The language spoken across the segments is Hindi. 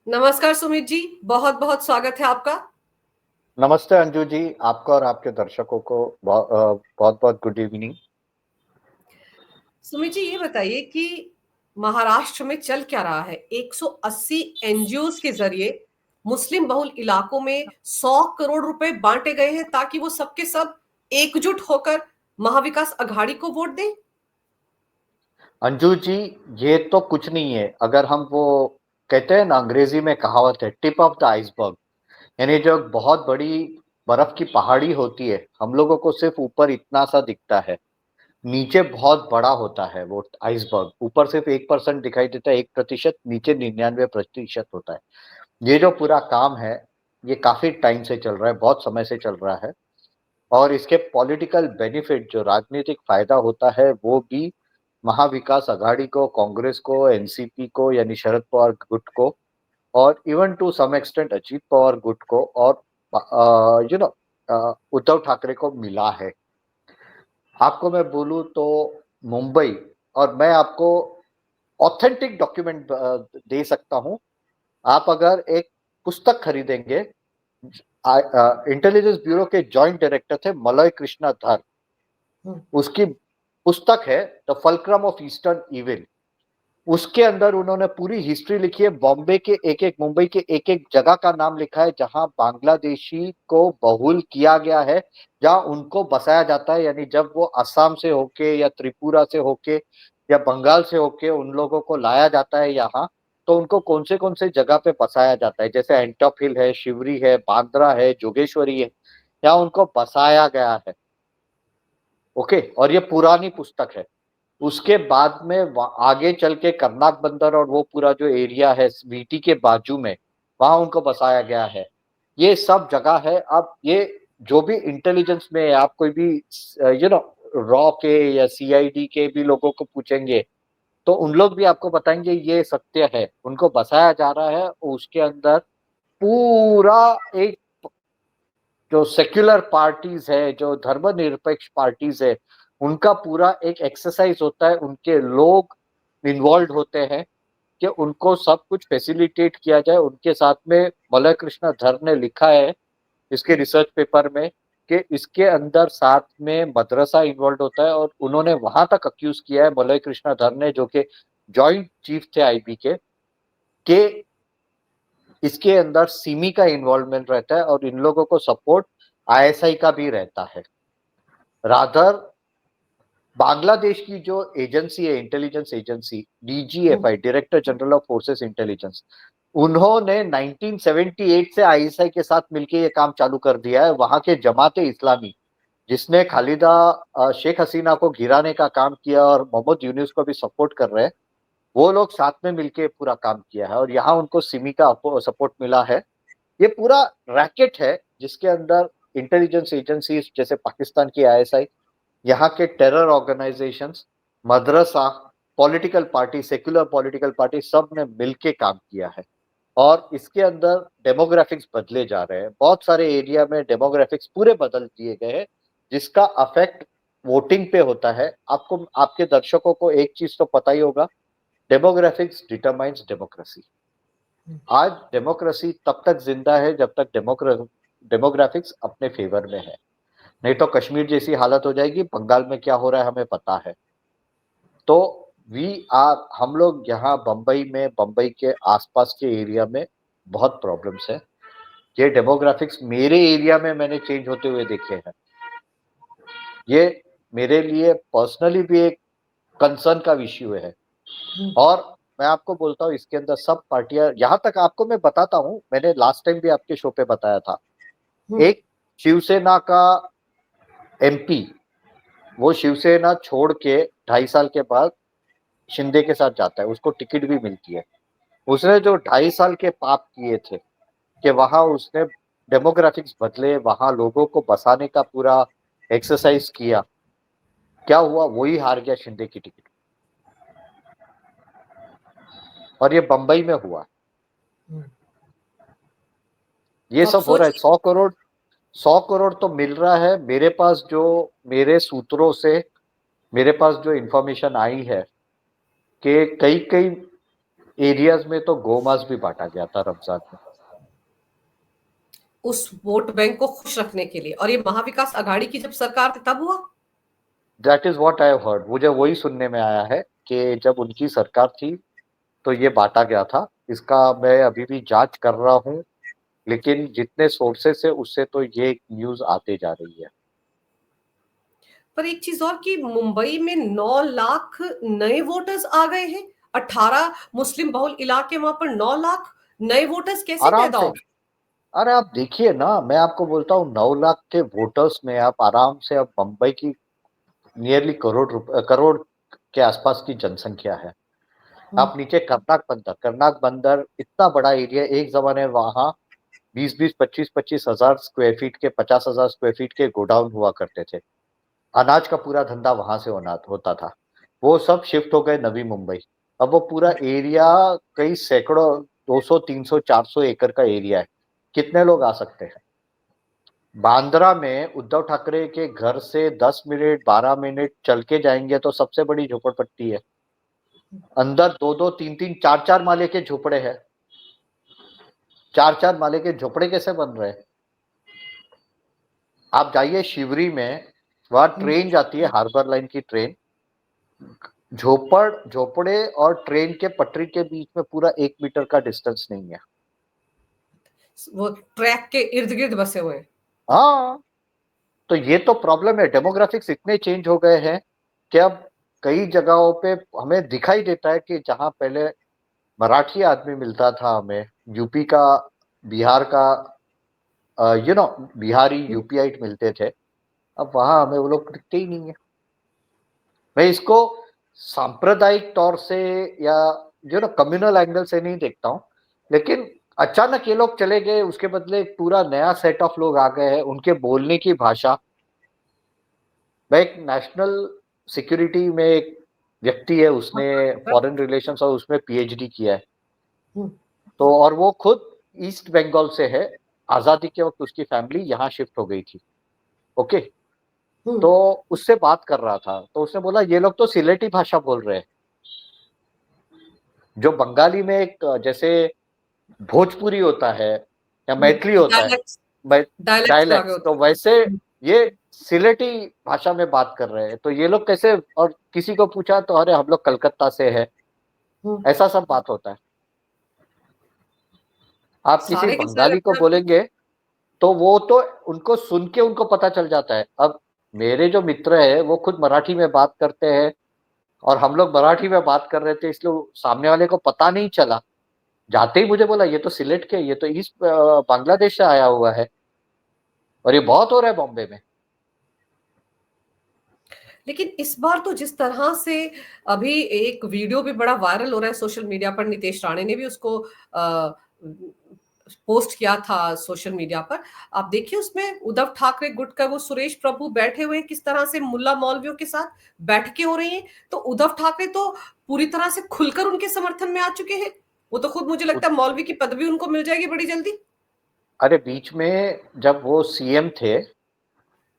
नमस्कार सुमित जी, बहुत बहुत स्वागत है आपका। नमस्ते अंजू जी, आपको और आपके दर्शकों को बहुत बहुत गुड इवनिंग। सुमित जी, ये बताइए कि महाराष्ट्र में चल क्या रहा है। 180 एनजीओ के जरिए मुस्लिम बहुल इलाकों में 100 करोड़ रुपए बांटे गए हैं ताकि वो सबके सब एकजुट होकर महाविकास अघाड़ी को वोट दें। अंजू जी, ये तो कुछ नहीं है। अगर हम वो कहते हैं ना, अंग्रेजी में कहावत है टिप ऑफ द आइसबर्ग, यानी जो बहुत बड़ी बर्फ की पहाड़ी होती है, हम लोगों को सिर्फ ऊपर इतना सा दिखता है, नीचे बहुत बड़ा होता है वो आइसबर्ग। ऊपर सिर्फ 1% दिखाई देता है, 1%, नीचे 99% होता है। ये जो पूरा काम है, ये काफी टाइम से चल रहा है, बहुत समय से चल रहा है। और इसके पॉलिटिकल बेनिफिट, जो राजनीतिक फायदा होता है, वो भी महाविकास अघाड़ी को, कांग्रेस को, एनसीपी को यानी शरद पवार गुट को, और even to some extent Ajit Pawar गुट को, और यू नो उद्धव ठाकरे को मिला है। आपको मैं बोलूं तो मुंबई, और मैं आपको ऑथेंटिक डॉक्यूमेंट दे सकता हूं। आप अगर एक पुस्तक खरीदेंगे, इंटेलिजेंस ब्यूरो के जॉइंट डायरेक्टर थे मलय कृष्णा धर, उसकी पुस्तक है the fulcrum of eastern evil. उसके अंदर उन्होंने पूरी हिस्ट्री लिखी है, बॉम्बे के एक एक, मुंबई के एक एक जगह का नाम लिखा है जहां बांग्लादेशी को बहुल किया गया है, जहां उनको बसाया जाता है। यानी जब वो असम से होके या त्रिपुरा से होके या बंगाल से होके उन लोगों को लाया जाता है यहाँ, तो उनको कौन से जगह पे बसाया जाता है, जैसे एंटॉप हिल है, शिवरी है, बांद्रा है, जोगेश्वरी है, यहाँ उनको बसाया गया है। ओके, और ये पुरानी पुस्तक है। उसके बाद में आगे चल के करनाक बंदर और वो पूरा जो एरिया है वीटी के बाजू में, वहां उनको बसाया गया है। ये सब जगह है। अब ये जो भी इंटेलिजेंस में आप कोई भी रॉ के या सीआईडी के भी लोगों को पूछेंगे, तो उन लोग भी आपको बताएंगे ये सत्य है, उनको बसाया जा रहा है। उसके अंदर पूरा एक, जो सेक्युलर पार्टीज है, जो धर्मनिरपेक्ष पार्टीज है, उनका पूरा एक एक्सरसाइज होता है, उनके लोग इन्वॉल्व होते हैं कि उनको सब कुछ फैसिलिटेट किया जाए। उनके साथ में मलय कृष्ण धर ने लिखा है इसके रिसर्च पेपर में कि इसके अंदर साथ में मदरसा इन्वॉल्व होता है, और उन्होंने वहां तक अक्यूज किया है मलय कृष्ण धर ने, जो कि जॉइंट चीफ थे आईबी के, कि इसके अंदर सिमी का इन्वॉल्वमेंट रहता है और इन लोगों को सपोर्ट आईएसआई का भी रहता है। रादर बांग्लादेश की जो एजेंसी है, intelligence agency, DGFI, director general of forces intelligence, उन्होंने 1978 से आईएसआई के साथ मिलकर ये काम चालू कर दिया है। वहां के जमाते इस्लामी, जिसने खालिदा शेख हसीना को गिराने का काम किया और मोहम्मद यूनुस को भी सपोर्ट कर रहे हैं, वो लोग साथ में मिलके पूरा काम किया है, और यहाँ उनको सिमी का सपोर्ट मिला है। ये पूरा रैकेट है जिसके अंदर इंटेलिजेंस एजेंसीज जैसे पाकिस्तान की आईएसआई, यहाँ के टेरर ऑर्गेनाइजेशंस, मदरसा, political party, secular political party, सब ने मिलके काम किया है। और इसके अंदर डेमोग्राफिक्स बदले जा रहे हैं, बहुत सारे एरिया में डेमोग्राफिक्स पूरे बदल दिए गए हैं, जिसका अफेक्ट वोटिंग पे होता है। आपको, आपके दर्शकों को एक चीज तो पता ही होगा, डेमोग्राफिक्स डिटरमाइंस डेमोक्रेसी। आज डेमोक्रेसी तब तक जिंदा है जब तक डेमोग्राफिक्स अपने फेवर में है, नहीं तो कश्मीर जैसी हालत हो जाएगी। बंगाल में क्या हो रहा है हमें पता है। तो हम लोग यहाँ बम्बई में, बम्बई के आसपास के एरिया में बहुत प्रॉब्लम्स है। ये डेमोग्राफिक्स मेरे एरिया में मैंने चेंज होते हुए देखे हैं। ये मेरे लिए पर्सनली भी एक कंसर्न का इश्यू है। और मैं आपको बोलता हूँ, इसके अंदर सब पार्टियां, यहाँ तक आपको मैं बताता हूँ, मैंने लास्ट टाइम भी आपके शो पे बताया था, एक शिवसेना का एमपी, वो शिवसेना छोड़ के 2.5 साल के बाद शिंदे के साथ जाता है, उसको टिकट भी मिलती है। उसने जो 2.5 साल के पाप किए थे, कि वहां उसने डेमोग्राफिक्स बदले, वहां लोगों को बसाने का पूरा एक्सरसाइज किया, क्या हुआ, वही हार गया शिंदे की टिकट। और ये बंबई में हुआ, ये तो आप सब हो रहा है। सोचिए। 100 करोड़, 100 करोड़ तो मिल रहा है। मेरे पास जो, मेरे सूत्रों से मेरे पास जो इंफॉर्मेशन आई है कि कई कई एरियाज में तो गोमांस भी बांटा गया था रमजान में, उस वोट बैंक को खुश रखने के लिए। और ये महाविकास अघाड़ी की जब सरकार थी तब हुआ। That is what I have heard. मुझे वही सुनने में आया है कि जब उनकी सरकार थी तो ये बांटा गया था। इसका मैं अभी भी जांच कर रहा हूँ, लेकिन जितने सोर्सेस है उससे तो ये न्यूज आते जा रही है। पर एक चीज और कि मुंबई में 9 लाख नए वोटर्स आ गए हैं। 18 मुस्लिम बहुल इलाके, वहां पर 9 लाख नए वोटर्स कैसे आराम पैदा से। हो गए? अरे आप देखिए ना, मैं आपको बोलता हूँ 9 लाख के वोटर्स में आप आराम से, अब मुंबई की नियरली करोड़ के आसपास की जनसंख्या है। आप नीचे करनाक बंदर इतना बड़ा एरिया, एक जमाने वहां 20-20, 25-25 हजार स्क्वायर फीट के, 50,000 स्क्वायर फीट के गोडाउन हुआ करते थे। अनाज का पूरा धंधा वहां से होता था। वो सब शिफ्ट हो गए नवी मुंबई। अब वो पूरा एरिया कई सैकड़ों, 200, 300, 400 एकड़ का एरिया है। कितने लोग आ सकते हैं? बांद्रा में उद्धव ठाकरे के घर से 10 मिनट, 12 मिनट चल के जाएंगे तो सबसे बड़ी झोपड़पट्टी है। अंदर 2-2, 3-3, 4-4 माले के झोपड़े हैं। 4-4 माले के झोपड़े कैसे बन रहे हैं? आप जाइए शिवरी में, वहां ट्रेन जाती है, हार्बर लाइन की ट्रेन। झोपड़े और ट्रेन के पटरी के बीच में पूरा 1 मीटर का डिस्टेंस नहीं है। वो ट्रैक के इर्द गिर्द बसे हुए हैं। हाँ, तो ये तो प्रॉब्लम है। डेमोग्राफिक्स इतने चेंज हो गए हैं कि अब कई जगहों पे हमें दिखाई देता है कि जहां पहले मराठी आदमी मिलता था हमें, यूपी का, बिहार का, बिहारी यूपीआईट मिलते थे, अब वहां हमें वो लोग दिखते ही नहीं है। मैं इसको सांप्रदायिक तौर से या कम्युनल एंगल से नहीं देखता हूँ, लेकिन अचानक ये लोग चले गए, उसके बदले एक पूरा नया सेट ऑफ लोग आ गए हैं। उनके बोलने की भाषा, मैं एक नेशनल सिक्योरिटी में एक व्यक्ति है, उसने फॉरेन रिलेशंस और उसमें पीएचडी किया है। तो और वो खुद ईस्ट बंगाल से है। आजादी के वक्त उसकी फैमिली यहाँ शिफ्ट हो गई थी। ओके। तो उससे बात कर रहा था तो उसने बोला ये लोग तो सिलेटी भाषा बोल रहे हैं, जो बंगाली में एक जैसे भोजपुरी होता है या मैथिली होता है, डायलेक्ट्स डायलेक्ट्स आ गए डायलेक्ट्स, तो वैसे होते ये सिलेटी भाषा में बात कर रहे हैं। तो ये लोग कैसे? और किसी को पूछा तो अरे हम लोग कलकत्ता से है, हैं। ऐसा सब बात होता है। आप किसी सारे के सारे बंगाली को बोलेंगे तो वो तो उनको सुन के उनको पता चल जाता है। अब मेरे जो मित्र है वो खुद मराठी में बात करते हैं और हम लोग मराठी में बात कर रहे थे, इसलिए सामने वाले को पता नहीं चला। जाते ही मुझे बोला ये तो सिलेट के, ये तो ईस्ट बांग्लादेश से आया हुआ है, और ये बहुत हो रहा है बॉम्बे में। लेकिन इस बार तो जिस तरह से अभी एक वीडियो भी बड़ा वायरल हो रहा है सोशल मीडिया पर, नितेश राणे ने भी उसको पोस्ट किया था सोशल मीडिया पर। आप देखिए उसमें उद्धव ठाकरे गुट का वो सुरेश प्रभु बैठे हुए हैं, किस तरह से मुल्ला मौलवियों के साथ बैठकें हो रही हैं। तो उद्धव ठाकरे तो पूरी तरह से खुलकर उनके समर्थन में आ चुके हैं। वो तो खुद, मुझे लगता है मौलवी की पदवी उनको मिल जाएगी बड़ी जल्दी। अरे बीच में जब वो सीएम थे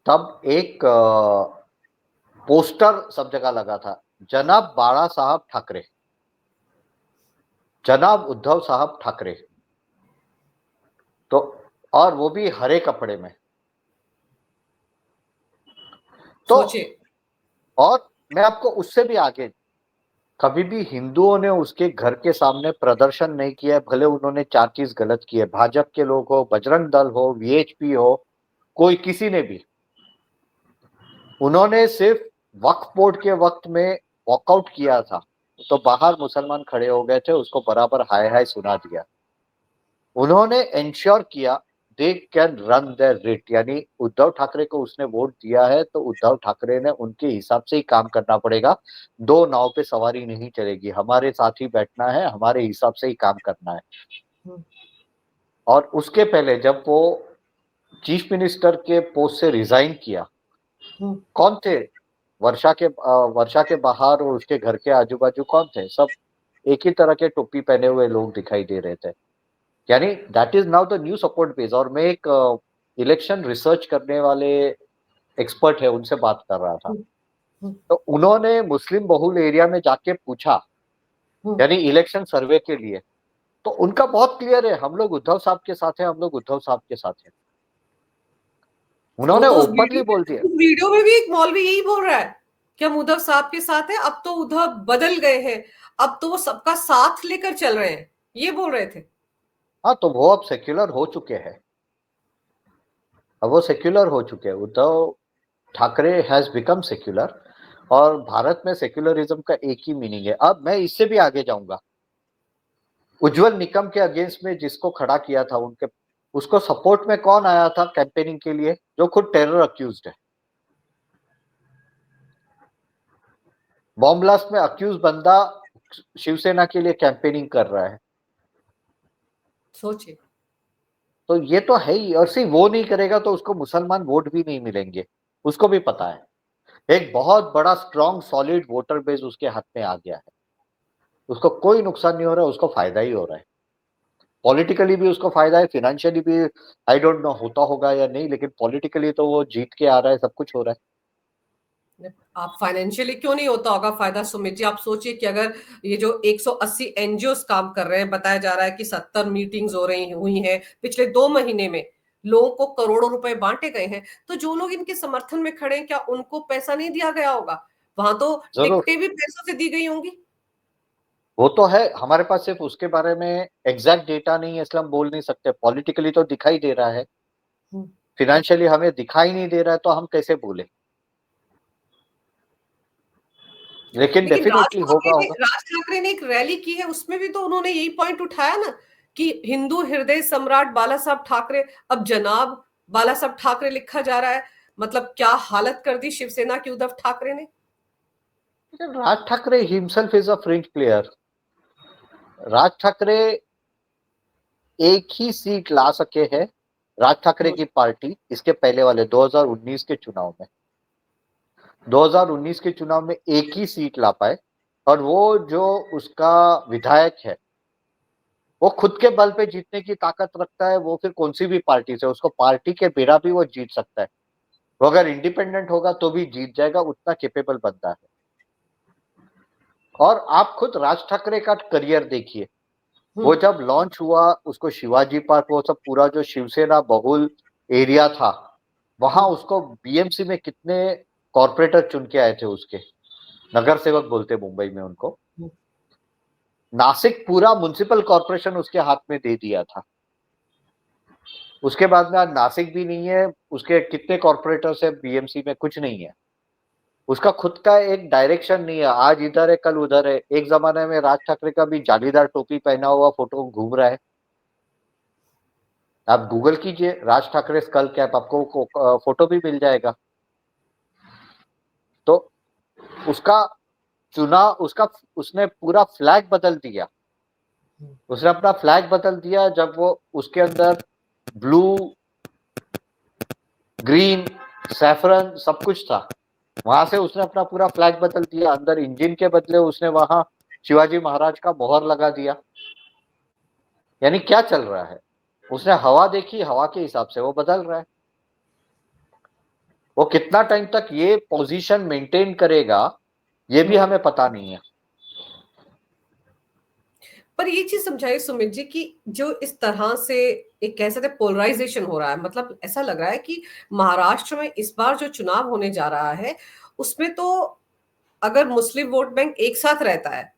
तब एक पोस्टर सब जगह लगा था, जनाब बाला साहब ठाकरे, जनाब उद्धव साहब ठाकरे। तो और वो भी हरे कपड़े में। तो सोचिए। और मैं आपको उससे भी आगे, कभी भी हिंदुओं ने उसके घर के सामने प्रदर्शन नहीं किया है, भले उन्होंने 4 चीज गलत की है। भाजपा के लोग हो, बजरंग दल हो, वीएचपी हो, कोई किसी ने भी, उन्होंने सिर्फ वक्फ बोर्ड के वक्त में वॉकआउट किया था तो बाहर मुसलमान खड़े हो गए थे, उसको बराबर हाय हाय सुना दिया। उन्होंने इंश्योर किया they can run their writ, यानी उद्धव ठाकरे को उसने वोट दिया है तो उद्धव ठाकरे ने उनके हिसाब से ही काम करना पड़ेगा। दो नाव पे सवारी नहीं चलेगी, हमारे साथ ही बैठना है, हमारे हिसाब से ही काम करना है। और उसके पहले जब वो चीफ मिनिस्टर के पोस्ट से रिजाइन किया, कौन थे? वर्षा के बाहर और उसके घर के आजू बाजू कौन थे? सब एक ही तरह के टोपी पहने हुए लोग दिखाई दे रहे थे। यानी that is now the new support base. और मैं एक इलेक्शन रिसर्च करने वाले एक्सपर्ट है, उनसे बात कर रहा था। तो उन्होंने मुस्लिम बहुल एरिया में जाके पूछा यानी इलेक्शन सर्वे के लिए। तो उनका बहुत क्लियर है, हम लोग उद्धव साहब के साथ हैं, हम लोग उद्धव साहब के साथ हैं। वो उन्होंने तो ओपनली बोल दिया। उस वीडियो में भी एक मौलवी यही बोल रहा है कि हम उद्धव साहब के साथ हैं, अब तो उद्धव बदल गए हैं, अब तो वो सबका साथ लेकर चल रहे हैं, ये बोल रहे थे। हाँ, तो वो अब सेक्युलर हो चुके हैं, अब वो सेक्युलर हो चुके हैं। Uddhav Thackeray has become secular. और भारत में सेक्युलरिज्म का एक ही मीनिंग है। अब मैं इससे भी आगे जाऊंगा। उज्जवल निकम के अगेंस्ट में जिसको खड़ा किया था, उनके उसको सपोर्ट में कौन आया था कैंपेनिंग के लिए, जो खुद टेरर अक्यूज्ड है। बॉम्ब ब्लास्ट में अक्यूज बंदा शिवसेना के लिए कैंपेनिंग कर रहा है। सोचिए। तो ये तो है ही। और सिर्फ वो नहीं करेगा तो उसको मुसलमान वोट भी नहीं मिलेंगे, उसको भी पता है। एक बहुत बड़ा स्ट्रॉन्ग सॉलिड वोटर बेस उसके हाथ में आ गया है। उसको कोई नुकसान नहीं हो रहा है, उसको फायदा ही हो रहा है। पॉलिटिकली भी उसको फायदा है, फिनेंशियली भी। आई डोंट नो होता होगा या नहीं, लेकिन पॉलिटिकली तो वो जीत के आ रहा है, सब कुछ हो रहा है। आप फाइनेंशियली क्यों नहीं होता होगा फायदा सुमित जी? आप सोचिए कि अगर ये जो 180 एनजीओस काम कर रहे हैं, बताया जा रहा है कि 70 मीटिंग्स हो रही हुई हैं पिछले 2 महीने में, लोगों को करोड़ों रुपए बांटे गए हैं, तो जो लोग इनके समर्थन में खड़े हैं, क्या उनको पैसा नहीं दिया गया होगा? वहां तो जरूर, टिकटें भी पैसों से दी गई होंगी। वो तो है। हमारे पास सिर्फ उसके बारे में एग्जैक्ट डेटा नहीं है, इसलिए हम बोल नहीं सकते। पॉलिटिकली तो दिखाई दे रहा है, फिनेंशियली हमें दिखाई नहीं दे रहा है, तो हम कैसे बोले। लेकिन लेकिन डेफिनेटली होगा होगा। राज ठाकरे ने एक रैली की है, उसमें भी तो उन्होंने यही पॉइंट उठाया ना कि हिंदू हृदय सम्राट बाला साहब ठाकरे, अब जनाब बाला साहब ठाकरे लिखा जा रहा है। मतलब क्या हालत कर दी शिवसेना की उद्धव ठाकरे ने। Raj Thackeray himself is a fringe player. Raj Thackeray एक ही सीट ला सके हैं, राज ठाकरे की पार्टी, इसके पहले वाले 2019 के चुनाव में। 2019 के चुनाव में एक ही सीट ला पाए। और वो जो उसका विधायक है, वो खुद के बल पे जीतने की ताकत रखता है। वो फिर कौन सी भी पार्टी से, उसको पार्टी के बिना भी वो जीत सकता है। वो अगर इंडिपेंडेंट होगा तो भी जीत जाएगा, उतना कैपेबल बनता है। और आप खुद राज ठाकरे का करियर देखिए। वो जब लॉन्च हुआ, उसको शिवाजी पार्क, वो सब पूरा जो शिवसेना बहुल एरिया था, वहां उसको बीएमसी में कितने कॉर्पोरेटर चुन के आए थे, उसके नगर सेवक बोलते मुंबई में उनको। नासिक पूरा म्युनिसिपल कॉर्पोरेशन उसके हाथ में दे दिया था। उसके बाद में आज नासिक भी नहीं है, उसके कितने कॉर्पोरेटर्स है बीएमसी में, कुछ नहीं है। उसका खुद का एक डायरेक्शन नहीं है, आज इधर है कल उधर है। एक जमाने में राज ठाकरे का भी जालीदार टोपी पहना हुआ फोटो घूम रहा है। आप गूगल कीजिए राज ठाकरे स्कल कैप, आपको फोटो भी मिल जाएगा। तो उसका चुना, उसका उसने पूरा फ्लैग बदल दिया। उसने अपना फ्लैग बदल दिया जब वो उसके अंदर ब्लू, ग्रीन, सैफरन सब कुछ था। वहां से उसने अपना पूरा फ्लैग बदल दिया। अंदर इंजन के बदले उसने वहां शिवाजी महाराज का मोहर लगा दिया। यानी क्या चल रहा है, उसने हवा देखी, हवा के हिसाब से वो बदल रहा है। वो कितना टाइम तक ये पोजीशन मेंटेन करेगा, ये भी हमें पता नहीं है। पर ये चीज समझाइए सुमित जी कि जो इस तरह से एक कह सकते पोलराइजेशन हो रहा है, मतलब ऐसा लग रहा है कि महाराष्ट्र में इस बार जो चुनाव होने जा रहा है, उसमें तो अगर मुस्लिम वोट बैंक एक साथ रहता है,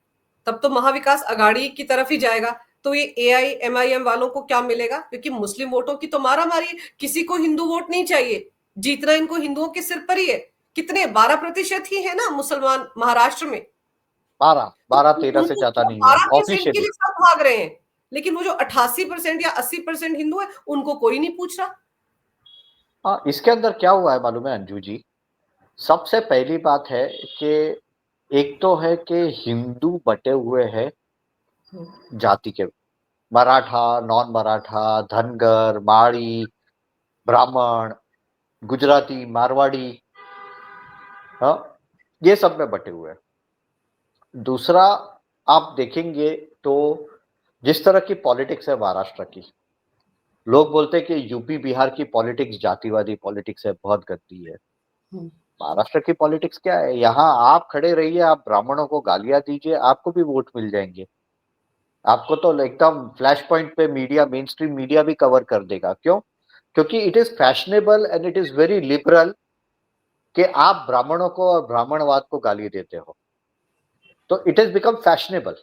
तब तो महाविकास अघाड़ी की तरफ ही जाएगा। तो ये AIMIM वालों को क्या मिलेगा? क्योंकि मुस्लिम वोटों की तो मारा मारी है, किसी को हिंदू वोट नहीं चाहिए, जीतना इनको हिंदुओं के सिर पर ही है। कितने 12% ही है ना मुसलमान महाराष्ट्र में। 12-13 से उनको ज्यादा नहीं है 12% के ऑफिशियली। लिए सब भाग रहे हैं, लेकिन वो जो 88% या 80% हिंदू है, उनको कोई नहीं पूछ रहा। हाँ, इसके अंदर क्या हुआ है मालूम है अंजू जी? सबसे पहली बात है कि एक तो है कि हिंदू बटे हुए हैं जाति के। मराठा, नॉन मराठा, धनगर, माड़ी, ब्राह्मण, गुजराती, मारवाड़ी, हाँ, ये सब में बटे हुए हैं। दूसरा, आप देखेंगे तो जिस तरह की पॉलिटिक्स है महाराष्ट्र की, लोग बोलते हैं कि यूपी बिहार की पॉलिटिक्स जातिवादी पॉलिटिक्स है, बहुत गंदी है। महाराष्ट्र की पॉलिटिक्स क्या है, यहाँ आप खड़े रहिए, आप ब्राह्मणों को गालियां दीजिए, आपको भी वोट मिल जाएंगे। आपको तो एकदम फ्लैश पॉइंट पे मीडिया, मेन स्ट्रीम मीडिया भी कवर कर देगा। क्यों? क्योंकि it is fashionable and it is very liberal कि आप ब्राह्मणों को और ब्राह्मणवाद को गाली देते हो। तो it is become fashionable,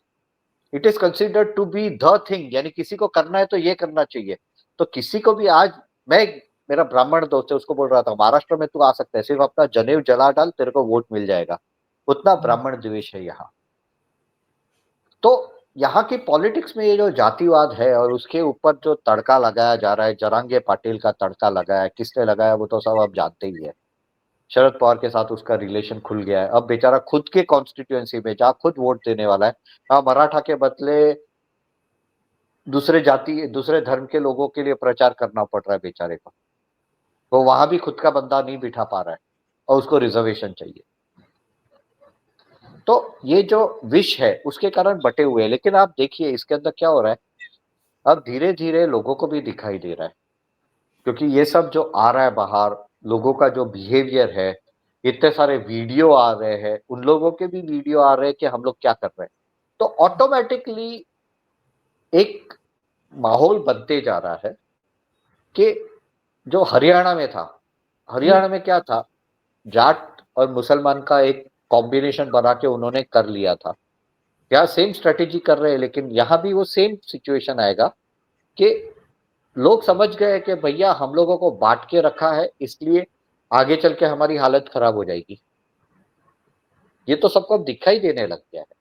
it is considered to be the thing, यानी किसी को करना है तो ये करना चाहिए। तो किसी को भी आज, मैं मेरा ब्राह्मण दोस्त है उसको बोल रहा था महाराष्ट्र में तू आ सकता है, सिर्फ अपना जनेऊ जला डाल, तेरे को वोट मिल जाएगा। उतना ब्राह्मण द्वेष है यहाँ। तो यहाँ की पॉलिटिक्स में ये जो जातिवाद है और उसके ऊपर जो तड़का लगाया जा रहा है, जरांगे पाटिल का तड़का लगाया है, किसने लगाया वो तो सब आप जानते ही है। शरद पवार के साथ उसका रिलेशन खुल गया है। अब बेचारा खुद के कॉन्स्टिट्यूएंसी में जहाँ खुद वोट देने वाला है, मराठा के बदले दूसरे जाति, दूसरे धर्म के लोगों के लिए प्रचार करना पड़ रहा है बेचारे को। वो वहां भी खुद का बंदा नहीं बिठा पा रहा है और उसको रिजर्वेशन चाहिए। तो ये जो विश है उसके कारण बटे हुए हैं। लेकिन आप देखिए इसके अंदर क्या हो रहा है, अब धीरे धीरे लोगों को भी दिखाई दे रहा है, क्योंकि ये सब जो आ रहा है बाहर, लोगों का जो बिहेवियर है, इतने सारे वीडियो आ रहे हैं, उन लोगों के भी वीडियो आ रहे हैं कि हम लोग क्या कर रहे हैं। तो ऑटोमेटिकली एक माहौल बनते जा रहा है कि जो हरियाणा में था, हरियाणा में क्या था, जाट और मुसलमान का एक कॉम्बिनेशन बना के उन्होंने कर लिया था। यहाँ सेम स्ट्रेटेजी कर रहे हैं, लेकिन यहाँ भी वो सेम सिचुएशन आएगा कि लोग समझ गए कि भैया हम लोगों को बांट के रखा है, इसलिए आगे चल के हमारी हालत खराब हो जाएगी। ये तो सबको दिखाई देने लग गया है।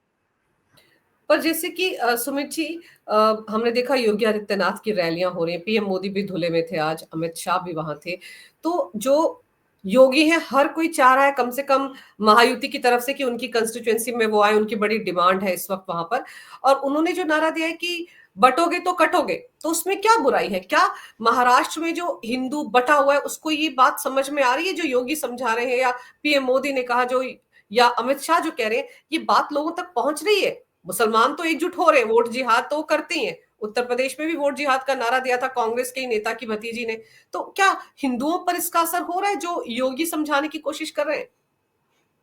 पर जैसे कि सुमित जी, हमने देखा योगी आदित्यनाथ की रैलियां हो रही हैं, पीएम मोदी भी धुले में थे आज, अमित शाह भी वहां थे। तो जो योगी हैं, हर कोई चाह रहा है कम से कम महायुति की तरफ से कि उनकी कंस्टिट्यूएंसी में वो आए, उनकी बड़ी डिमांड है इस वक्त वहां पर। और उन्होंने जो नारा दिया है कि बटोगे तो कटोगे, तो उसमें क्या बुराई है? क्या महाराष्ट्र में जो हिंदू बटा हुआ है उसको ये बात समझ में आ रही है जो योगी समझा रहे हैं, या पीएम मोदी ने कहा जो, या अमित शाह जो कह रहे हैं, ये बात लोगों तक पहुंच रही है? मुसलमान तो एकजुट हो रहे हैं, वोट जिहाद तो करते ही हैं। उत्तर प्रदेश में भी वोट जिहाद का नारा दिया था कांग्रेस के ही नेता की भतीजी ने। तो क्या हिंदुओं पर इसका असर हो रहा है जो योगी समझाने की कोशिश कर रहे हैं?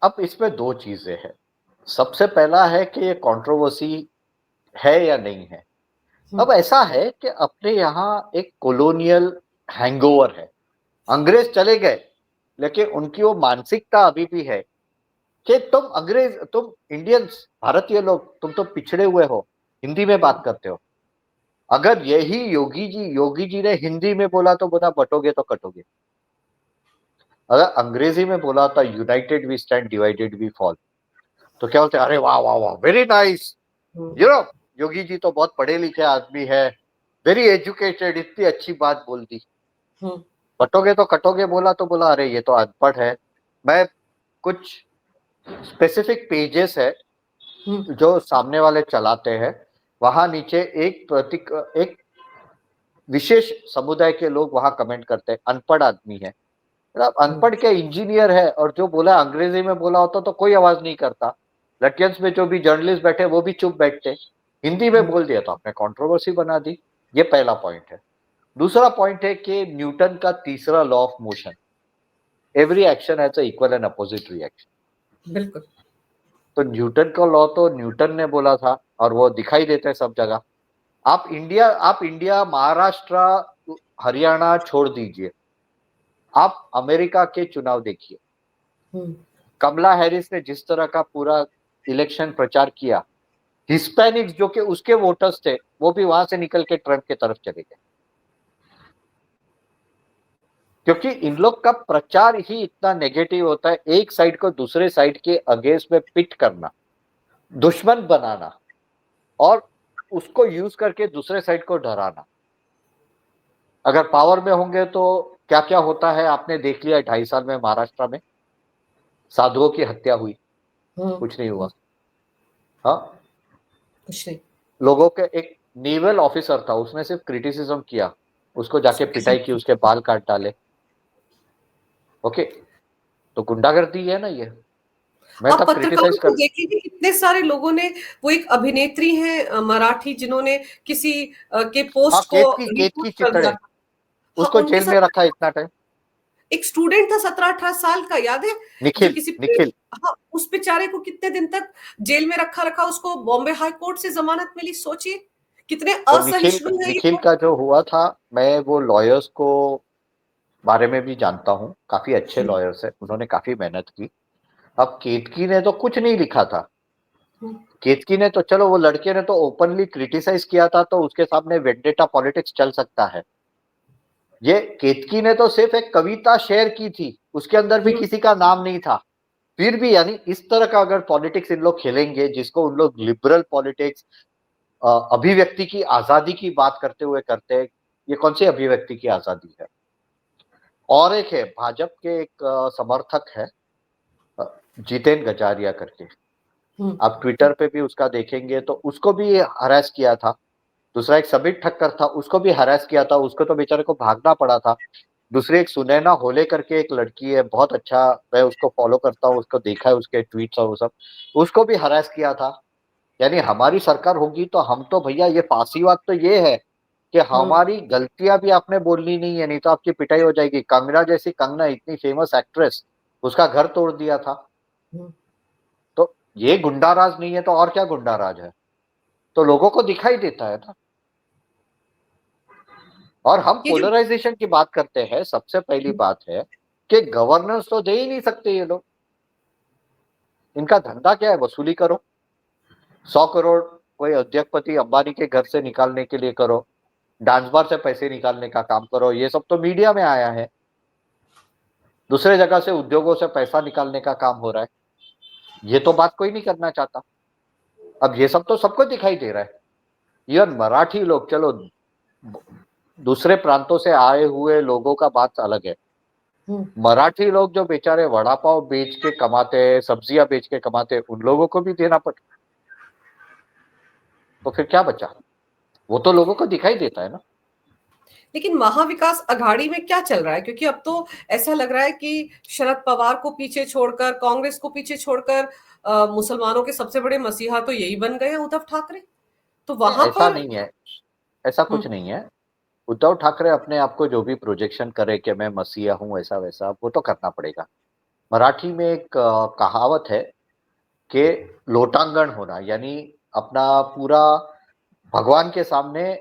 अब इसमें दो चीजें हैं। सबसे पहला है कि ये कंट्रोवर्सी है या नहीं है। अब ऐसा है कि अपने यहाँ एक कॉलोनियल हैंगओवर है। अंग्रेज चले गए, लेकिन उनकी वो मानसिकता अभी भी है कि तुम अंग्रेज, तुम इंडियंस, भारतीय लोग, तुम तो पिछड़े हुए हो, हिंदी में बात करते हो। अगर यही योगी जी ने हिंदी में बोला तो बोला बटोगे तो कटोगे। अगर अंग्रेजी में बोला था united we stand, divided we fall, तो क्या बोलते, अरे वाह वाह वाह, very nice, you know Yogi ji तो बहुत पढ़े लिखे आदमी है, वेरी एजुकेटेड, इतनी अच्छी बात बोल दी। बटोगे तो कटोगे बोला तो बोला अरे ये तो अनपढ़ है। मैं कुछ स्पेसिफिक पेजेस है जो सामने वाले चलाते हैं, वहां नीचे एक विशेष समुदाय के लोग वहां कमेंट करते हैं अनपढ़ आदमी है। अनपढ़ क्या, इंजीनियर है, और जो बोला अंग्रेजी में बोला होता तो कोई आवाज नहीं करता। लटियंस में जो भी जर्नलिस्ट बैठे वो भी चुप बैठते। हिंदी में बोल दिया तो आपने कंट्रोवर्सी बना दी। ये पहला पॉइंट है। दूसरा पॉइंट है कि न्यूटन का तीसरा law of motion, every action has a equal and opposite reaction. बिल्कुल। तो न्यूटन का लॉ तो न्यूटन ने बोला था और वो दिखाई देता है सब जगह। आप इंडिया महाराष्ट्र हरियाणा छोड़ दीजिए, आप अमेरिका के चुनाव देखिए। कमला हैरिस ने जिस तरह का पूरा इलेक्शन प्रचार किया, हिस्पैनिक्स जो कि उसके वोटर्स थे वो भी वहां से निकल के ट्रंप के तरफ चले गए, क्योंकि इन लोग का प्रचार ही इतना नेगेटिव होता है। एक साइड को दूसरे साइड के अगेंस्ट में पिट करना, दुश्मन बनाना और उसको यूज करके दूसरे साइड को डराना। अगर पावर में होंगे तो क्या क्या होता है आपने देख लिया। 2.5 साल में महाराष्ट्र में साधुओं की हत्या हुई, कुछ नहीं हुआ। हाँ, कुछ नहीं। लोगों के, एक नेवल ऑफिसर था, उसने सिर्फ क्रिटिसिज्म किया, उसको जाके पिटाई की, उसके बाल काट डाले। ओके, तो गुंडागर्दी है ना ये। मैं आप तब पत्रकारों क्रिटिसाइज को कर, देखेंगे कितने सारे लोगों ने, वो एक अभिनेत्री हैं मराठी जिन्होंने किसी के हाँ, पोस्ट को केतकी रिपोस्ट कर चितड़े, दिया था। हाँ, उसको उनके जेल साथ में रखा इतना टाइम। एक स्टूडेंट था 17-18 साल का, याद है? जो निखिल किसी निखिल हाँ, उस बेचारे को कितने दिन तक जेल में रखा, उसको बॉम्बे हाई कोर्ट से जमानत मिली। सोचिए कितने वो निखिल असहिष्णु है ये निखिल लोग। का जो हुआ था, मैं वो लॉयर्स को बारे में भी जानता हूँ, काफी अच्छे हम्म, लॉयर्स है, उन्होंने काफी मेहनत की। अब केतकी ने तो कुछ नहीं लिखा था। हम्म, केतकी ने तो चलो, वो लड़के ने तो ओपनली क्रिटिसाइज किया था, तो उसके सामने वेंडेटा पॉलिटिक्स चल सकता है। ये केतकी ने तो सिर्फ एक कविता शेयर की थी, उसके अंदर भी हम्म, किसी का नाम नहीं था। फिर भी यानी इस तरह का अगर पॉलिटिक्स इन लोग खेलेंगे, जिसको उन लोग लिबरल पॉलिटिक्स, अभिव्यक्ति की आजादी की बात करते हुए करते हैं, ये कौन सी अभिव्यक्ति की आजादी है? और एक है भाजपा के एक समर्थक है, अ, जितेन गजारिया करके, हम्म, आप ट्विटर पे भी उसका देखेंगे तो उसको भी हरास किया था। दूसरा एक सबित ठक्कर था, उसको भी हरास किया था, उसको तो बेचारे को भागना पड़ा था। दूसरी एक सुनैना होले करके एक लड़की है, बहुत अच्छा, मैं उसको फॉलो करता हूँ, उसको देखा है, उसके ट्वीट्स और वो सब, उसको भी हरास किया था। यानी हमारी सरकार होगी तो हम तो भैया, ये फांसीवाद तो ये है कि हम्म, हमारी गलतियां भी आपने बोलनी नहीं है, नहीं तो आपकी पिटाई हो जाएगी। कंगना जैसी, कंगना इतनी फेमस एक्ट्रेस, उसका घर तोड़ दिया था। हम्म। तो ये गुंडा राज नहीं है तो और क्या गुंडा राज है? तो लोगों को दिखाई देता है ना। और हम ये जो पोलराइजेशन की बात करते हैं, सबसे पहली बात है कि गवर्नेंस तो दे ही नहीं सकते ये लोग। इनका धंधा क्या है? वसूली करो, 100 करोड़ कोई उद्योगपति अंबानी के घर से निकालने के लिए करो, डांस बार से पैसे निकालने का काम करो। ये सब तो मीडिया में आया है। दूसरे जगह से उद्योगों से पैसा निकालने का काम हो रहा है, ये तो बात कोई नहीं करना चाहता। अब ये सब तो सबको दिखाई दे रहा है। इवन मराठी लोग, चलो दूसरे प्रांतों से आए हुए लोगों का बात अलग है, हम्म, मराठी लोग जो बेचारे वड़ा पाव बेच के कमाते हैं, सब्जियां बेच के कमाते हैं, उन लोगों को भी देना पड़ता, तो फिर क्या बचा? वो तो लोगों को दिखाई देता है ना। लेकिन महाविकास अघाड़ी में क्या चल रहा है? क्योंकि अब तो ऐसा लग रहा है कि शरद पवार को पीछे छोड़कर, कांग्रेस को पीछे छोड़कर मुसलमानों के सबसे बड़े मसीहा तो यही बन गए हैं, उद्धव ठाकरे। तो वहां ऐसा पर नहीं है, ऐसा कुछ हम्म, नहीं है। उद्धव ठाकरे अपने आप को जो भी प्रोजेक्शन करे कि मैं मसीहा हूं, ऐसा वैसा, वो तो करना पड़ेगा। मराठी में एक कहावत है कि लोटांगण होना, यानी अपना पूरा भगवान के सामने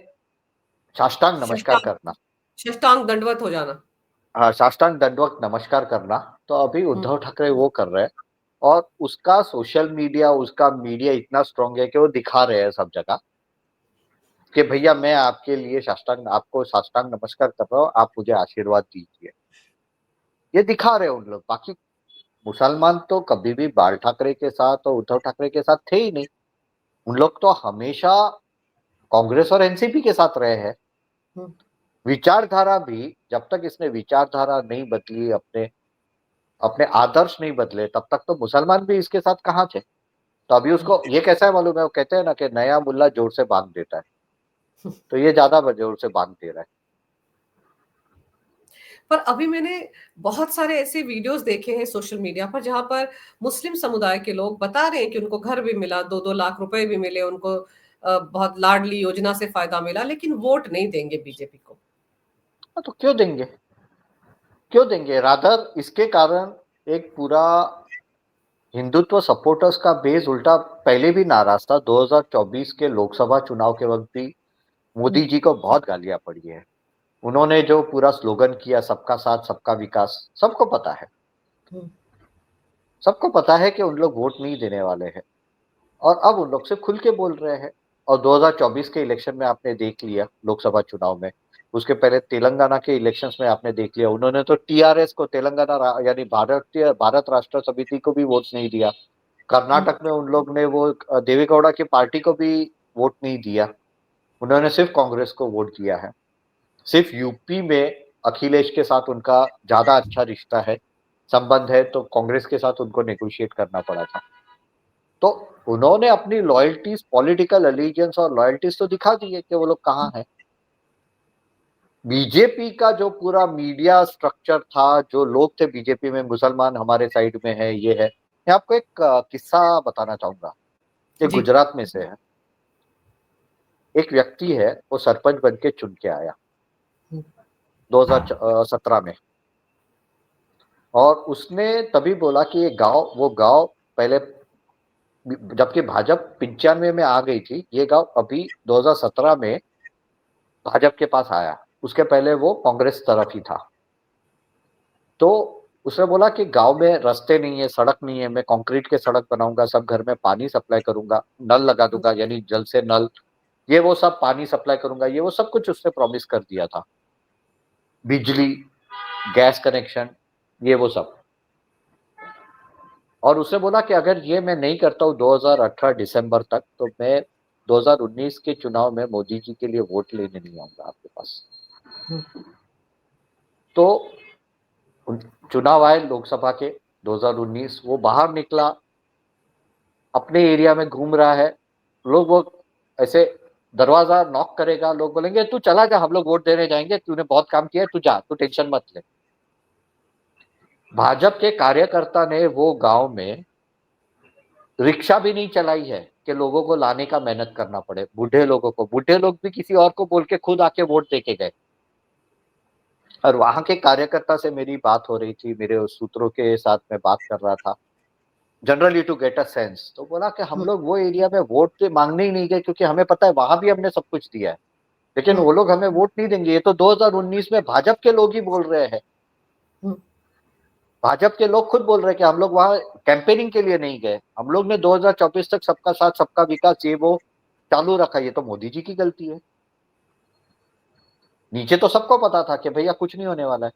साष्टांग नमस्कार साष्टांग करना। साष्टांग दंडवत हो जाना। हाँ, साष्टांग दंडवत नमस्कार करना। तो अभी हम्म, उद्धव ठाकरे वो कर रहे हैं, और उसका सोशल मीडिया, उसका मीडिया इतना स्ट्रांग है कि वो दिखा रहे हैं सब जगह कि भैया मैं आपके लिए साष्टांग, आपको साष्टांग नमस्कार कर रहा हूँ, आप मुझे आशीर्वाद दीजिए। ये दिखा रहे हैं उन लोग। बाकी मुसलमान तो कभी भी बाल ठाकरे के साथ और उद्धव ठाकरे के साथ थे ही नहीं। उन लोग तो हमेशा कांग्रेस और एनसीपी के साथ रहे हैं। हम्म। विचारधारा भी, जब तक इसने विचारधारा नहीं बदली, अपने अपने आदर्श नहीं बदले, तब तक तो मुसलमान भी इसके साथ कहाँ थे। तो अभी उसको ये कैसा है मालूम है? वो कहते हैं ना कि नया मुल्ला जोर से बांध देता है, तो ये ज्यादा जोर से बांध दे रहा है। पर अभी मैंने बहुत सारे ऐसे वीडियोस देखे हैं सोशल मीडिया पर, जहां पर मुस्लिम समुदाय के लोग बता रहे हैं कि उनको घर भी मिला, 2-2 लाख रुपए भी मिले उनको, बहुत लाडली योजना से फायदा मिला, लेकिन वोट नहीं देंगे बीजेपी को। हाँ, तो क्यों देंगे? क्यों देंगे? रादर इसके कारण एक पूरा हिंदुत्व सपोर्टर्स का बेस उल्टा पहले भी नाराज था। 2024 के लोकसभा चुनाव के वक्त भी मोदी हम्म, जी को बहुत गालियां पड़ी है। उन्होंने जो पूरा स्लोगन किया, सबका साथ सबका विकास, सबको पता है। हम्म, सबको पता है कि उन लोग वोट नहीं देने वाले हैं, और अब उन लोग से खुल के बोल रहे हैं। और 2024 के इलेक्शन में आपने देख लिया, लोकसभा चुनाव में, उसके पहले तेलंगाना के इलेक्शंस में आपने देख लिया, उन्होंने तो टीआरएस को, यानी भारतीय भारत राष्ट्र समिति को भी वोट नहीं दिया। हम्म, कर्नाटक में उन लोग ने वो देवेगौड़ा की पार्टी को भी वोट नहीं दिया। उन्होंने सिर्फ कांग्रेस को वोट दिया है। सिर्फ यूपी में अखिलेश के साथ उनका ज्यादा अच्छा रिश्ता है, संबंध है, तो कांग्रेस के साथ उनको नेगोशिएट करना पड़ा था। तो उन्होंने अपनी लॉयल्टीज, पॉलिटिकल अलीजियंस और लॉयल्टीज तो दिखा दी है कि वो लोग कहाँ हैं। बीजेपी का जो पूरा मीडिया स्ट्रक्चर था, जो लोग थे बीजेपी में, मुसलमान हमारे साइड में है, ये है। मैं आपको एक किस्सा बताना चाहूंगा, ये जी। गुजरात में से है। एक व्यक्ति है, वो सरपंच बन के चुन के आया हम्म, 2017 में। और उसने तभी बोला कि ये गांव, वो गांव पहले, जबकि भाजपा 95 में आ गई थी, ये गांव अभी 2017 में भाजपा के पास आया, उसके पहले वो कांग्रेस तरफ ही था। तो उसने बोला कि गांव में रास्ते नहीं है, सड़क नहीं है, मैं कंक्रीट के सड़क बनाऊंगा, सब घर में पानी सप्लाई करूंगा, नल लगा दूंगा, यानी जल से नल, ये वो सब पानी सप्लाई करूंगा, ये वो सब कुछ उसने प्रॉमिस कर दिया था, बिजली, गैस कनेक्शन, ये वो सब। और उसने बोला कि अगर ये मैं नहीं करता हूँ 2018 दिसंबर तक, तो मैं 2019 के चुनाव में मोदी जी के लिए वोट लेने नहीं आऊंगा आपके पास। तो चुनाव आए लोकसभा के 2019, वो बाहर निकला, अपने एरिया में घूम रहा है, लोग वो ऐसे दरवाजा नॉक करेगा, लोग बोलेंगे तू चला जा, हम लोग वोट देने जाएंगे, तूने बहुत काम किया है, तू जा, तू टेंशन मत ले। भाजपा के कार्यकर्ता ने वो गांव में रिक्शा भी नहीं चलाई है कि लोगों को लाने का मेहनत करना पड़े, बूढ़े लोगों को, बूढ़े लोग भी किसी और को बोल के खुद आके वोट दे के गए। और वहां के कार्यकर्ता से मेरी बात हो रही थी, मेरे सूत्रों के साथ मैं बात कर रहा था, generally to get a sense. तो बोला कि हम लोग वो एरिया में वोट तो मांगने ही नहीं गए, क्योंकि हमें पता है वहां भी हमने सब कुछ दिया है, लेकिन वो लोग हमें वोट नहीं देंगे। ये तो 2019 में भाजपा के लोग ही बोल रहे हैं, भाजपा के लोग खुद बोल रहे हैं कि हम लोग वहां कैंपेनिंग के लिए नहीं गए, हम लोग ने 2024 तक सबका साथ सबका विकास ये वो चालू रखा। ये तो मोदी जी की गलती है। नीचे तो सबको पता था कि भैया कुछ नहीं होने वाला है।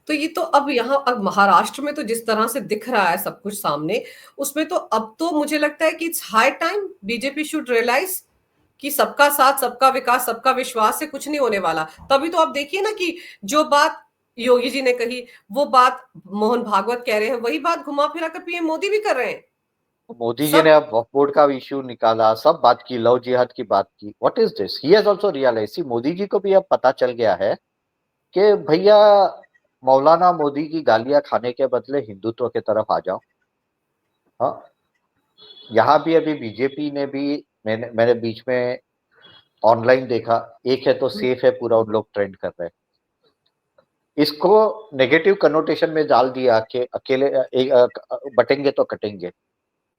तो ये तो अब यहाँ अब महाराष्ट्र में तो जिस तरह से दिख रहा है सब कुछ सामने, उसमें तो अब तो मुझे लगता है कि it's high time BJP should realise कि सबका साथ सबका विकास सबका विश्वास से कुछ नहीं होने वाला। तभी तो आप देखिए ना कि जो बात योगी जी ने कही, वो बात मोहन भागवत कह रहे हैं, वही बात घुमा फिरा कर पीएम मोदी भी कर रहे हैं। मोदी जी ने सब अब वक्फ बोर्ड का इश्यू निकाला, सब बात की, लव जिहाद की बात की। What is this? He has also realize, Modi ji को भी अब पता चल गया है कि भैया मौलाना मोदी की गालियां खाने के बदले हिंदुत्व की तरफ आ जाओ। हाँ, यहाँ भी अभी बीजेपी ने भी, मैंने बीच में ऑनलाइन देखा, एक है तो सेफ है पूरा, उन लोग ट्रेंड कर रहे हैं, इसको नेगेटिव कनोटेशन में डाल दिया कि अकेले बटेंगे तो कटेंगे।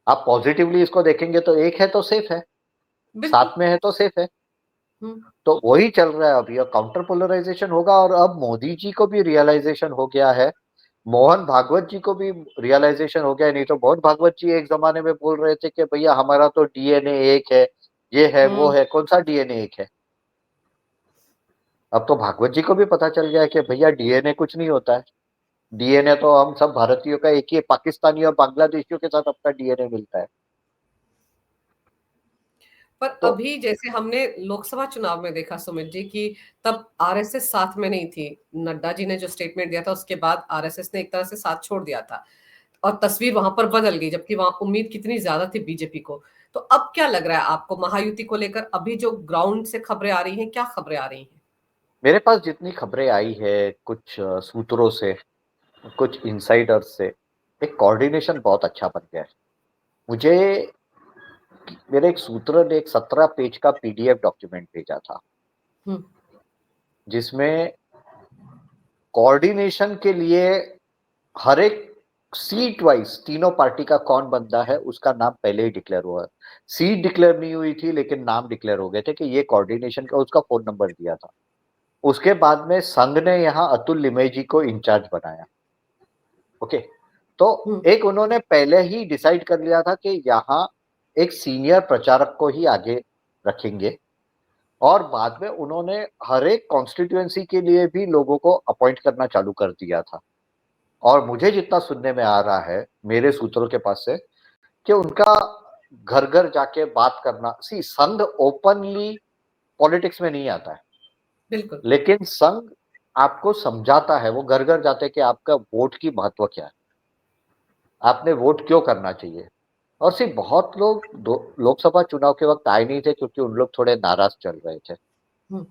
आप पॉजिटिवली इसको देखेंगे तो एक है तो सेफ है, बिल्कुल। साथ में है तो सेफ है। हम्म। तो वही चल रहा है अभी, काउंटर पोलराइजेशन होगा। और अब मोदी जी को भी रियलाइजेशन हो गया है, मोहन भागवत जी को भी रियलाइजेशन हो गया है। नहीं तो मोहन भागवत जी एक जमाने में बोल रहे थे कि भैया हमारा तो डीएनए एक है, ये है वो हम्म। है, कौन सा डीएनए एक है? अब तो भागवत जी को भी पता चल गया है कि भैया डीएनए कुछ नहीं होता है। डीएनए तो हम सब भारतीयों का एक ही है, पाकिस्तानी और बांग्लादेशियों के साथ अपना डीएनए मिलता है। पर तो अभी जैसे हमने लोकसभा चुनाव में देखा सुमित जी की, तब आरएसएस साथ में नहीं थी। नड्डा जी ने जो स्टेटमेंट दिया था उसके बाद आरएसएस ने एक तरह से साथ छोड़ दिया था और तस्वीर वहां पर बदल गई, जबकि वहां उम्मीद कितनी ज्यादा थी बीजेपी को। तो अब क्या लग रहा है आपको महायुति को लेकर? अभी जो ग्राउंड से खबरें आ रही हैं, क्या खबरें आ रही हैं? मेरे पास जितनी खबरें आई है, कुछ सूत्रों से, कुछ इनसाइडर्स से, एक कोऑर्डिनेशन बहुत अच्छा बन गया है। मुझे मेरे एक सूत्र ने एक 17 पेज का पीडीएफ डॉक्यूमेंट भेजा था, हम्म। जिसमें कोऑर्डिनेशन के लिए हर एक सीट वाइज तीनों पार्टी का कौन बंदा है उसका नाम पहले ही डिक्लेयर हुआ है। सीट डिक्लेयर नहीं हुई थी, लेकिन नाम डिक्लेयर हो गए थे कि ये कोऑर्डिनेशन का, उसका फोन नंबर दिया था। उसके बाद में संघ ने यहाँ अतुल लिमय जी को इंचार्ज बनाया। ओके, तो हम्म। एक उन्होंने पहले ही डिसाइड कर लिया था कि यहाँ एक सीनियर प्रचारक को ही आगे रखेंगे। और बाद में उन्होंने हर एक कॉन्स्टिट्यूएंसी के लिए भी लोगों को अपॉइंट करना चालू कर दिया था। और मुझे जितना सुनने में आ रहा है मेरे सूत्रों के पास से, कि उनका घर घर जाके बात करना, सी संघ ओपनली पॉलिटिक्स में नहीं आता है, बिल्कुल। लेकिन संघ आपको समझाता है, वो घर घर जाते कि आपका वोट की महत्व क्या है, आपने वोट क्यों करना चाहिए। और सिर्फ बहुत लोग लोकसभा चुनाव के वक्त आए नहीं थे, क्योंकि उन लोग थोड़े नाराज चल रहे थे, हम्म।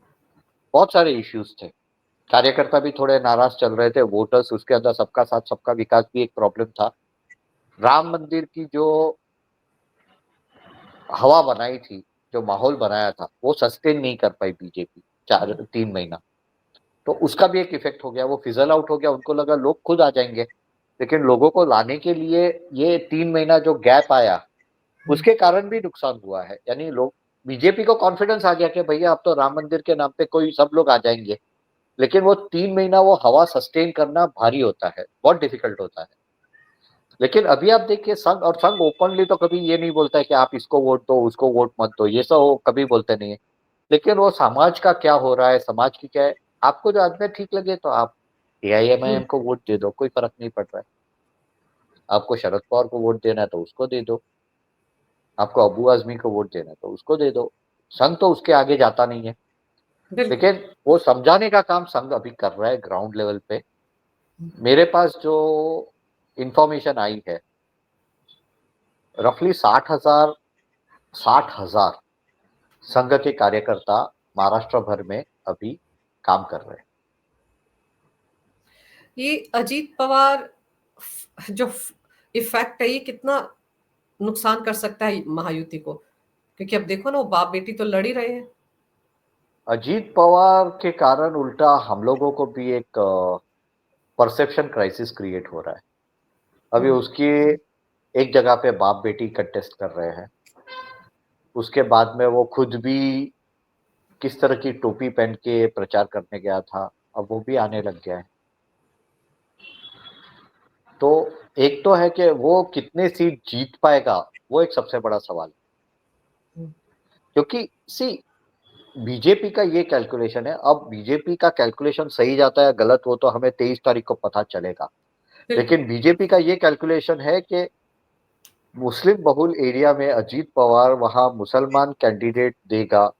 बहुत सारे इश्यूज थे, कार्यकर्ता भी थोड़े नाराज चल रहे थे, वोटर्स, उसके अंदर सबका साथ सबका विकास भी एक प्रॉब्लम था। राम मंदिर की जो हवा बनाई थी, जो माहौल बनाया था, वो सस्टेन नहीं कर पाई बीजेपी 4-3 महीना। तो उसका भी एक इफेक्ट हो गया, वो फिजल आउट हो गया, उनको लगा लोग खुद आ जाएंगे। लेकिन लोगों को लाने के लिए ये 3 महीना जो गैप आया, उसके कारण भी नुकसान हुआ है। यानी लोग, बीजेपी को कॉन्फिडेंस आ गया कि भैया अब तो राम मंदिर के नाम पे कोई सब लोग आ जाएंगे, लेकिन वो 3 महीना वो हवा सस्टेन करना भारी होता है, बहुत डिफिकल्ट होता है। लेकिन अभी आप देखिए संघ, और संघ ओपनली तो कभी ये नहीं बोलता है कि आप इसको वोट दो उसको वोट मत दो, ये सब वो कभी बोलते नहीं है। लेकिन वो समाज का क्या हो रहा है, समाज की क्या है, आपको जो आदमी ठीक लगे तो आप एआईएमआईएम को वोट दे दो, कोई फर्क नहीं पड़ रहा है। आपको शरद पवार को वोट देना है तो उसको दे दो, आपको अबू आजमी को वोट देना है तो उसको दे दो। संघ तो उसके आगे जाता नहीं है। बिल्कुल। लेकिन वो समझाने का काम संघ अभी कर रहा है ग्राउंड लेवल पे। मेरे पास जो इंफॉर्मेशन आई है, रफली 60,000 संघ के कार्यकर्ता महाराष्ट्र भर में अभी काम कर रहे हैं। ये अजीत पवार जो इफेक्ट है, ये कितना नुकसान कर सकता है महायुति को? क्योंकि अब देखो ना, वो बाप बेटी तो लड़ ही रहे हैं। अजीत पवार के कारण उल्टा हम लोगों को भी एक परसेप्शन क्राइसिस क्रिएट हो रहा है। अभी उसकी एक जगह पे बाप बेटी कंटेस्ट कर रहे हैं, उसके बाद में वो खुद भी किस तरह की टोपी पहन के प्रचार करने गया था, अब वो भी आने लग गया है। तो एक तो है कि वो कितने सीट जीत पाएगा, वो एक सबसे बड़ा सवाल है। क्योंकि सी, बीजेपी का ये कैलकुलेशन है, अब बीजेपी का कैलकुलेशन सही जाता है गलत, वो तो हमें 23 तारीख को पता चलेगा। लेकिन बीजेपी का ये कैलकुलेशन है कि मुस्लिम बहुल एरिया में अजीत पवार वहां मुसलमान कैंडिडेट देगा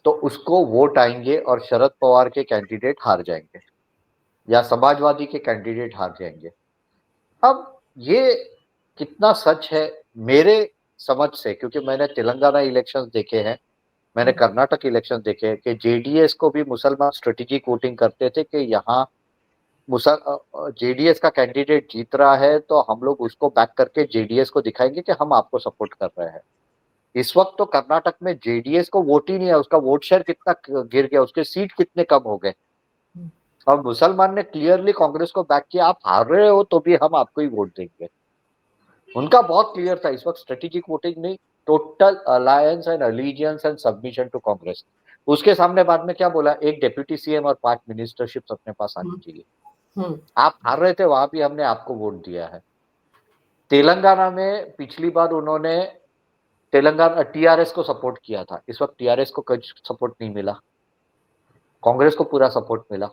तो उसको वोट आएंगे और शरद पवार के कैंडिडेट हार जाएंगे या समाजवादी के कैंडिडेट हार जाएंगे। अब ये कितना सच है मेरे समझ से, क्योंकि मैंने तेलंगाना इलेक्शंस देखे हैं, मैंने कर्नाटक इलेक्शन देखे हैं कि जेडीएस को भी मुसलमान स्ट्रेटेजिक वोटिंग करते थे कि यहाँ जेडीएस का कैंडिडेट जीत रहा है तो हम लोग उसको बैक करके जेडीएस को दिखाएंगे कि हम आपको सपोर्ट कर रहे हैं। इस वक्त तो कर्नाटक में जेडीएस को वोट ही नहीं है, उसका वोट शेयर कितना गिर गया, उसके सीट कितने कम हो गए। और मुसलमान ने क्लियरली कांग्रेस को बैक किया, आप हार रहे हो तो भी हम आपको ही वोट देंगे। उनका बहुत क्लियर था इस वक्त, स्ट्रेटेजिक वोटिंग नहीं, total alliance and allegiance and submission to Congress. उसके सामने बाद में क्या बोला, एक डेप्यूटी सीएम और 5 मिनिस्टरशिप अपने पास आनी चाहिए। आप हार रहे थे, वहां भी हमने आपको वोट दिया है। तेलंगाना में पिछली बार उन्होंने तेलंगाना टीआरएस को सपोर्ट किया था, इस वक्त टीआरएस को कुछ सपोर्ट नहीं मिला, कांग्रेस को पूरा सपोर्ट मिला,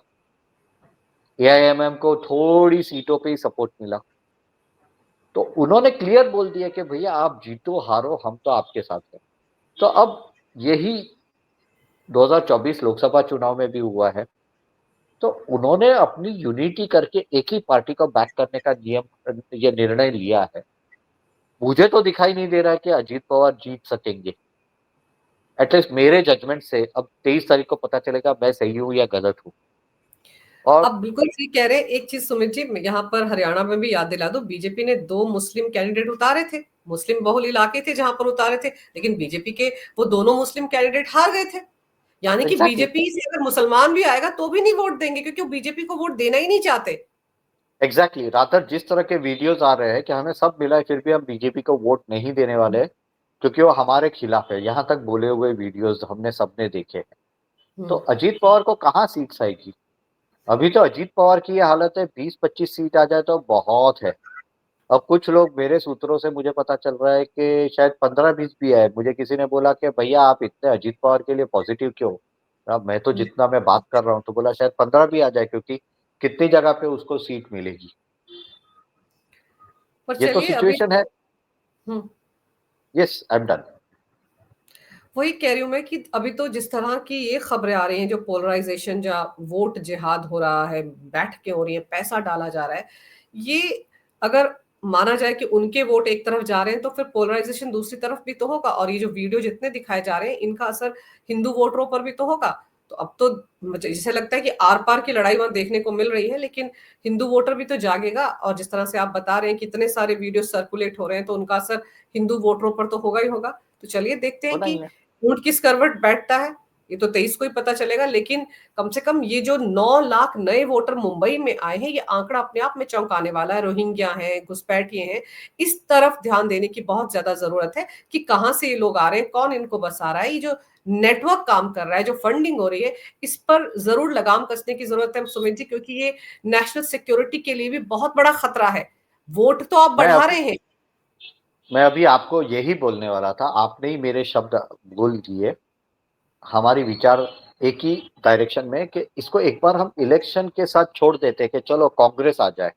एआईएमएम को थोड़ी सीटों पे ही सपोर्ट मिला। तो उन्होंने क्लियर बोल दिया कि भैया आप जीतो हारो हम तो आपके साथ हैं। तो अब यही 2024 लोकसभा चुनाव में भी हुआ है। तो उन्होंने अपनी यूनिटी करके एक ही पार्टी को बैक करने का ये निर्णय लिया है। मुझे तो दिखाई नहीं दे रहा है कि अजीत पवार जीत सकेंगे, एटलीस्ट मेरे जजमेंट से। अब 23 तारीख को पता चलेगा मैं सही हूँ या गलत हूँ। और अब बिल्कुल सही कह रहे हैं। एक चीज सुमित जी, यहाँ पर हरियाणा में भी याद दिला दो, बीजेपी ने 2 मुस्लिम कैंडिडेट उतारे थे, मुस्लिम बहुल इलाके थे जहां पर उतारे थे, लेकिन बीजेपी के वो दोनों मुस्लिम कैंडिडेट हार गए थे। यानी कि एग्जैक्टली बीजेपी से अगर मुसलमान भी आएगा तो भी नहीं वोट देंगे, क्योंकि वो बीजेपी को वोट देना ही नहीं चाहते। एग्जैक्टली रादर जिस तरह के वीडियोस आ रहे हैं कि हमें सब मिला है फिर भी हम बीजेपी को वोट नहीं देने वाले, क्योंकि वो हमारे खिलाफ है, यहाँ तक बोले हुए वीडियोस हमने सबने देखे हैं। तो अजीत पवार को कहाँ सीट्स आएगी? अभी तो अजीत पवार की ये हालत है, 20-25 सीट आ जाए तो बहुत है। अब कुछ लोग, मेरे सूत्रों से मुझे पता चल रहा है कि शायद 15-20 भी आए। मुझे किसी ने बोला कि भैया आप इतने अजीत पवार के लिए पॉजिटिव क्यों? अब मैं तो जितना मैं बात कर रहा हूँ, तो बोला शायद 15 भी आ जाए, क्योंकि कितनी जगह पे उसको सीट मिलेगी। पर ये तो चलिए अभी सिचुएशन है। हम्म यस, आई एम डन। वही कह रही हूँ मैं कि अभी तो जिस तरह की ये खबरें आ रही हैं, जो पोलराइजेशन, जहाँ वोट जिहाद हो रहा है, बैठकें हो रही है, पैसा डाला जा रहा है, ये अगर माना जाए कि उनके वोट एक तरफ जा रहे हैं तो फिर पोलराइजेशन दूसरी तरफ भी तो होगा। और ये जो वीडियो जितने दिखाए जा रहे हैं, इनका असर हिंदू वोटरों पर भी तो होगा। तो अब तो मुझे जैसे लगता है कि आर पार की लड़ाई वहां देखने को मिल रही है, लेकिन हिंदू वोटर भी तो जागेगा। और जिस तरह से आप बता रहे हैं, कितने सारे वीडियो सर्कुलेट हो रहे हैं, तो उनका असर हिंदू वोटरों पर तो होगा ही होगा। तो चलिए देखते हैं होना ही कि है। ऊंट किस करवट बैठता है। ये तो 23 को ही पता चलेगा, लेकिन कम से कम ये जो 9 लाख नए वोटर मुंबई में आए हैं, ये आंकड़ा अपने आप में चौंकाने वाला है। रोहिंग्या हैं, घुसपैठिए हैं, इस तरफ ध्यान देने की बहुत ज्यादा जरूरत है कि कहां से ये लोग आ रहे हैं, कौन इनको बसा रहा है। ये जो नेटवर्क काम कर रहा है, जो फंडिंग हो रही है, इस पर जरूर लगाम कसने की जरूरत है सुमित जी, क्योंकि ये नेशनल सिक्योरिटी के लिए भी बहुत बड़ा खतरा है। वोट तो आप बढ़ा रहे हैं। मैं अभी आपको यही बोलने वाला था, आपने ही मेरे शब्द बोल दिए। हमारी विचार एक ही डायरेक्शन में कि इसको एक बार हम इलेक्शन के साथ छोड़ देते कि चलो कांग्रेस आ जाए,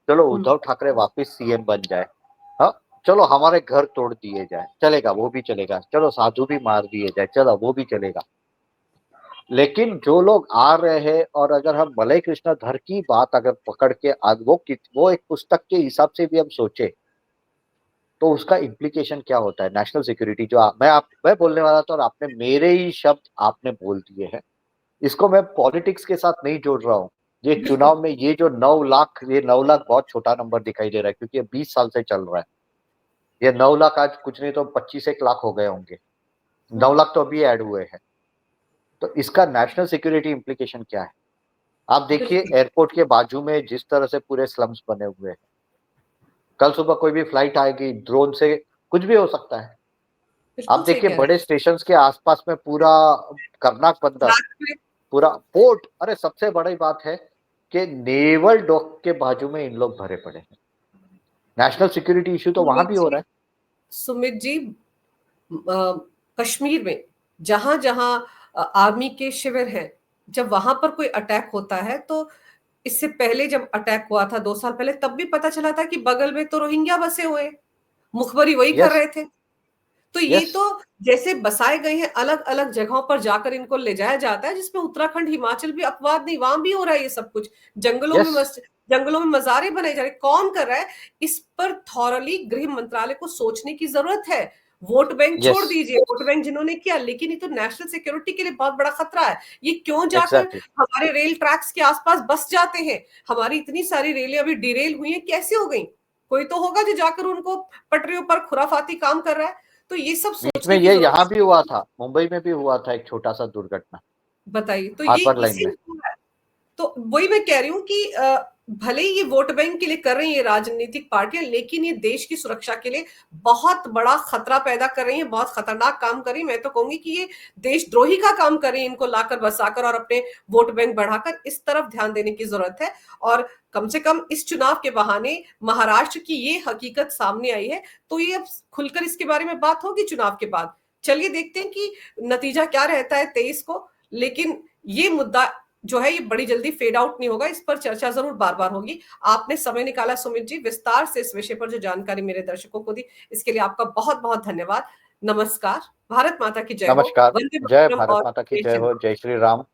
चलो उद्धव ठाकरे वापस सीएम बन जाए, हाँ चलो हमारे घर तोड़ दिए जाए, चलेगा, वो भी चलेगा, चलो साधु भी मार दिए जाए, चलो वो भी चलेगा। लेकिन जो लोग आ रहे हैं, और अगर हम मलय कृष्णधर की बात अगर पकड़ के आज वो एक पुस्तक के हिसाब से भी हम सोचे तो उसका इम्प्लीकेशन क्या होता है, नेशनल सिक्योरिटी जो मैं बोलने वाला था और आपने मेरे ही शब्द आपने बोल दिए हैं। इसको मैं पॉलिटिक्स के साथ नहीं जोड़ रहा हूँ। ये चुनाव में ये जो 9 लाख, ये 9 लाख बहुत छोटा नंबर दिखाई दे रहा है क्योंकि ये 20 साल से चल रहा है। ये 9 लाख आज कुछ नहीं तो 25 लाख हो गए होंगे, 9 लाख तो अभी ऐड हुए हैं। तो इसका नेशनल सिक्योरिटी इम्प्लीकेशन क्या है? आप देखिए एयरपोर्ट के बाजू में जिस तरह से पूरे स्लम्स बने हुए हैं, कल सुबह कोई भी फ्लाइट आएगी ड्रोन से, कुछ भी हो सकता है। आप देखिए बड़े स्टेशन के आसपास में पूरा कर्नाक बंदर, पूरा पोर्ट, अरे सबसे बड़ी बात है कि नेवल डॉक के बाजू में इन लोग भरे पड़े हैं। नेशनल सिक्योरिटी इश्यू तो वहां भी हो रहा है। सुमित जी, कश्मीर में जहां जहां आर्मी के शिविर हैं, जब वहां पर कोई अटैक होता है, तो इससे पहले जब अटैक हुआ था 2 साल पहले, तब भी पता चला था कि बगल में तो रोहिंग्या बसे हुए, मुखबरी वही कर रहे थे। तो ये तो जैसे बसाए गए हैं, अलग अलग जगहों पर जाकर इनको ले जाया जाता है, जिसमें उत्तराखंड हिमाचल भी अपवाद नहीं, वहां भी हो रहा है ये सब कुछ। जंगलों में मजारे बनाए जा रहे, कौन कर रहा है? इस पर थॉरली गृह मंत्रालय को सोचने की जरूरत है। वोट बैंक छोड़ दीजिए, वोट बैंक जिन्होंने किया, लेकिन ये तो नेशनल सिक्योरिटी के लिए बहुत बड़ा खतरा है। ये क्यों जाकर हमारे रेल ट्रैक्स के आसपास बस जाते हैं? हमारी इतनी सारी रेलें अभी डिरेल हुई हैं, कैसे हो गई? कोई तो होगा जो जाकर उनको पटरियों पर खुराफाती काम कर रहा है। तो ये सब सोचने की जरूरत। यहाँ भी हुआ था, मुंबई में भी हुआ था एक छोटा सा दुर्घटना, बताइए। तो ये इसी, तो वही मैं कह रही हूँ कि भले ही ये वोट बैंक के लिए कर रही है राजनीतिक पार्टियां, लेकिन ये देश की सुरक्षा के लिए बहुत बड़ा खतरा पैदा कर रही है, बहुत खतरनाक काम कर रही है। मैं तो कहूंगी कि ये देशद्रोही का काम कर रही है, इनको लाकर बसाकर और अपने वोट बैंक बढ़ाकर। इस तरफ ध्यान देने की जरूरत है। और कम से कम इस चुनाव के बहाने महाराष्ट्र की ये हकीकत सामने आई है, तो ये अब खुलकर इसके बारे में बात होगी चुनाव के बाद। चलिए देखते हैं कि नतीजा क्या रहता है 23 को। लेकिन ये मुद्दा जो है, ये बड़ी जल्दी फेड आउट नहीं होगा, इस पर चर्चा जरूर बार बार होगी। आपने समय निकाला सुमित जी, विस्तार से इस विषय पर जो जानकारी मेरे दर्शकों को दी, इसके लिए आपका बहुत बहुत धन्यवाद। नमस्कार। भारत माता की जय हो। नमस्कार। वंदे जय मातरम भारत और माता की जय हो। जय श्री राम।